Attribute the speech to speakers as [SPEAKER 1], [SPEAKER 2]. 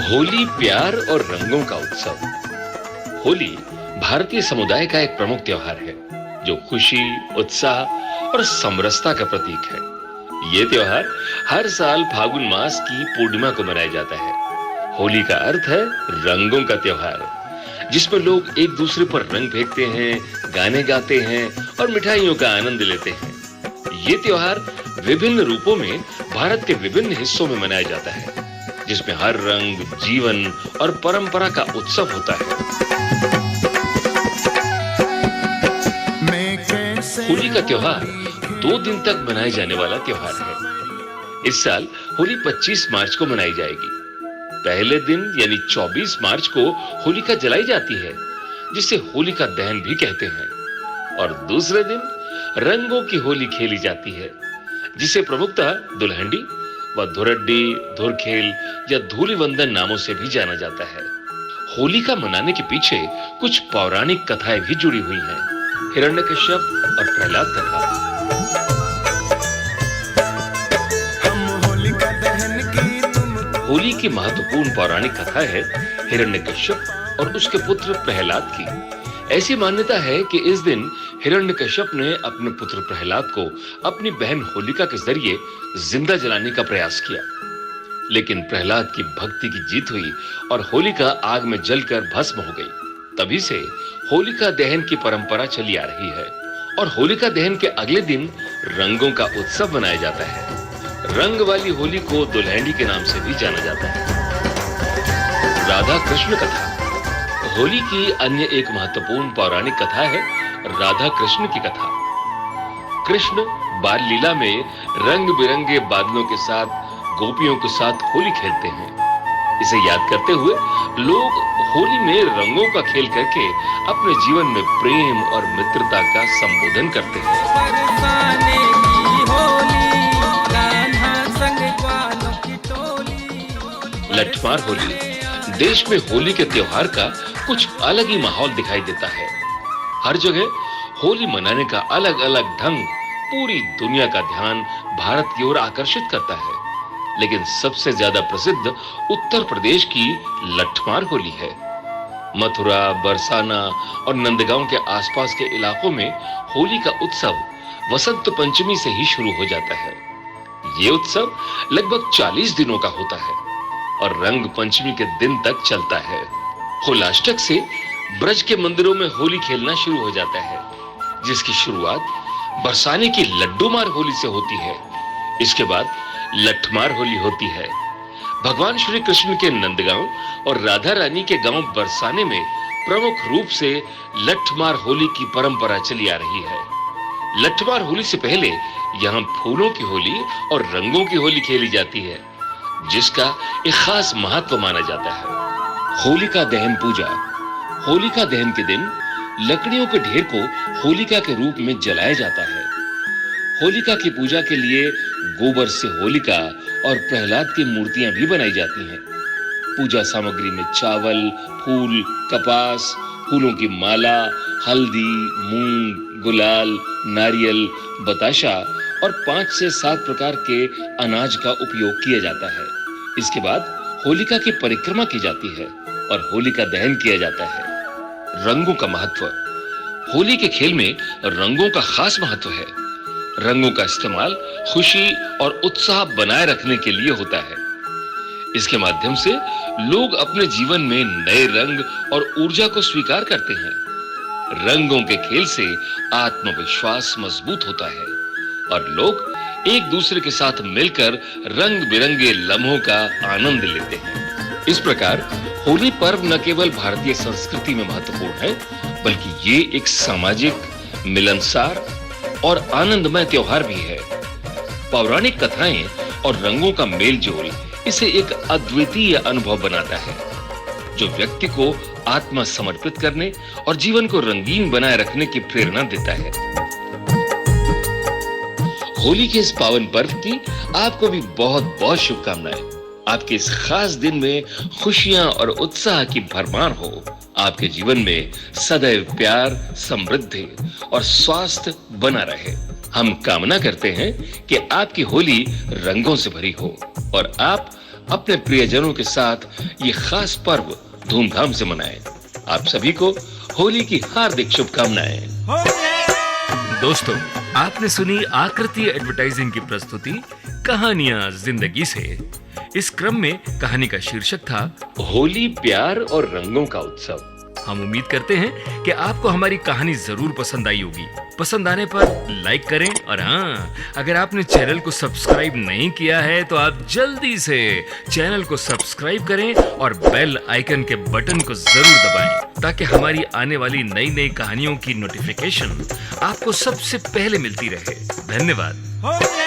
[SPEAKER 1] होली प्यार और रंगों का उत्सव। होली भारतीय समुदाय का एक प्रमुख त्योहार है जो खुशी, उत्साह और समरसता का प्रतीक है। ये त्योहार हर साल फागुन मास की पूर्णिमा को मनाया जाता है। होली का अर्थ है रंगों का त्योहार, जिसमें लोग एक दूसरे पर रंग फेंकते हैं, गाने गाते हैं और मिठाइयों का आनंद लेते हैं। ये त्योहार विभिन्न रूपों में भारत के विभिन्न हिस्सों में मनाया जाता है, जिसमें हर रंग, जीवन और परंपरा का उत्सव होता है। होली का त्योहार 2 दिन तक मनाए जाने वाला त्योहार है। इस साल होली 25 मार्च को मनाई जाएगी। पहले दिन यानी 24 मार्च को होलिका जलाई जाती है, जिसे होलिका दहन भी कहते हैं, और दूसरे दिन रंगों की होली खेली जाती है, जिसे प्रमुखतः दुल्हंडी व धुरड्डी, धुरखेल या धूलिवंदन नामों से भी जाना जाता है। होलिका मनाने के पीछे कुछ पौराणिक कथाएं भी जुड़ी हुई हैं। हिरण्यकश्यप और प्रहलाद कथा। होली की महत्वपूर्ण पौराणिक कथा है हिरण्यकश्यप और उसके पुत्र प्रहलाद की। ऐसी मान्यता है कि इस दिन हिरण्यकश्यप ने अपने पुत्र प्रहलाद को अपनी बहन होलिका के जरिए जिंदा जलाने का प्रयास किया, लेकिन प्रहलाद की भक्ति की जीत हुई और होलिका आग में जलकर भस्म हो गई। तभी से होलिका दहन की परंपरा चली आ रही है और होलिका दहन के अगले दिन रंगों का उत्सव मनाया जाता है। रंग वाली होली को दुल्हंडी के नाम से भी जाना जाता है। राधा कृष्ण कथा। होली की अन्य एक महत्वपूर्ण पौराणिक कथा है राधा कृष्ण की कथा। कृष्ण बाल लीला में रंग बिरंगे बादलों के साथ गोपियों के साथ होली खेलते हैं। इसे याद करते हुए लोग होली में रंगों का खेल करके अपने जीवन में प्रेम और मित्रता का संबोधन करते हैं। लठमार होली। देश में होली के त्योहार का कुछ अलग ही माहौल दिखाई देता है। हर जगह होली मनाने का अलग अलग ढंग पूरी दुनिया का ध्यान भारत की ओर आकर्षित करता है, लेकिन सबसे ज्यादा प्रसिद्ध उत्तर प्रदेश की लठमार होली है। मथुरा, बरसाना और नंदगांव के आसपास के इलाकों में होली का उत्सव वसंत पंचमी से ही शुरू हो जाता है। ये उत्सव लगभग 40 दिनों का होता है और रंग पंचमी के दिन तक चलता है। होलाष्टक से ब्रज के मंदिरों में होली खेलना शुरू हो जाता है, जिसकी शुरुआत बरसाने की लड्डूमार होली से होती है। इसके बाद लठमार होली होती है। भगवान श्री कृष्ण के नंदगांव और राधा रानी के गांव बरसाने में प्रमुख रूप से लठमार होली की परंपरा चली आ रही है। लठमार होली से पहले यहाँ फूलों की होली और रंगों की होली खेली जाती है, जिसका एक खास महत्व माना जाता है। होलिका दहन पूजा। होलिका दहन के दिन लकड़ियों के ढेर को होलिका के रूप में जलाया जाता है। होलिका की पूजा के लिए गोबर से होलिका और प्रहलाद की मूर्तियां भी बनाई जाती हैं। पूजा सामग्री में चावल, फूल, कपास, फूलों की माला, हल्दी, मूंग, गुलाल, नारियल, बताशा और 5 से 7 प्रकार के अनाज का उपयोग किया जाता है। इसके बाद होलिका की परिक्रमा की जाती है और होलिका दहन किया जाता है। रंगों का महत्व। होली के खेल में रंगों का खास महत्व है। रंगों का इस्तेमाल खुशी और उत्साह बनाए रखने के लिए होता है। इसके माध्यम से लोग अपने जीवन में नए रंग और ऊर्जा को स्वीकार करते हैं। रंगों के खेल से आत्मविश्वास मजबूत होता है और लोग एक दूसरे के साथ मिलकर रंग बिरंगे लम्हों का आनंद लेते हैं। इस प्रकार होली पर्व न केवल भारतीय संस्कृति में महत्वपूर्ण है, बल्कि ये एक सामाजिक, मिलनसार और आनंदमय त्योहार भी है। पौराणिक कथाएं और रंगों का मेलजोल इसे एक अद्वितीय अनुभव बनाता है, जो व्यक्ति को आत्मा समर्पित करने और जीवन को रंगीन बनाए रखने की प्रेरणा देता है। होली के इस पावन पर्व की आपको भी बहुत बहुत शुभकामनाएं। आपके इस खास दिन में खुशियां और उत्साह की भरमार हो। आपके जीवन में सदैव प्यार, समृद्धि और स्वास्थ्य बना रहे। हम कामना करते हैं कि आपकी होली रंगों से भरी हो और आप अपने प्रियजनों के साथ ये खास पर्व धूमधाम से मनाएं। आप सभी को होली की हार्दिक शुभकामनाएं।
[SPEAKER 2] दोस्तों, आपने सुनी आकृति एडवर्टाइजिंग की प्रस्तुति कहानियां जिंदगी से। इस क्रम में कहानी का शीर्षक था
[SPEAKER 1] होली प्यार और रंगों का उत्सव।
[SPEAKER 2] हम उम्मीद करते हैं कि आपको हमारी कहानी जरूर पसंद आई होगी। पसंद आने पर लाइक करें और हाँ, अगर आपने चैनल को सब्सक्राइब नहीं किया है तो आप जल्दी से चैनल को सब्सक्राइब करें और बेल आइकन के बटन को जरूर दबाएं ताकि हमारी आने वाली नई नई कहानियों की नोटिफिकेशन आपको सबसे पहले मिलती रहे। धन्यवाद।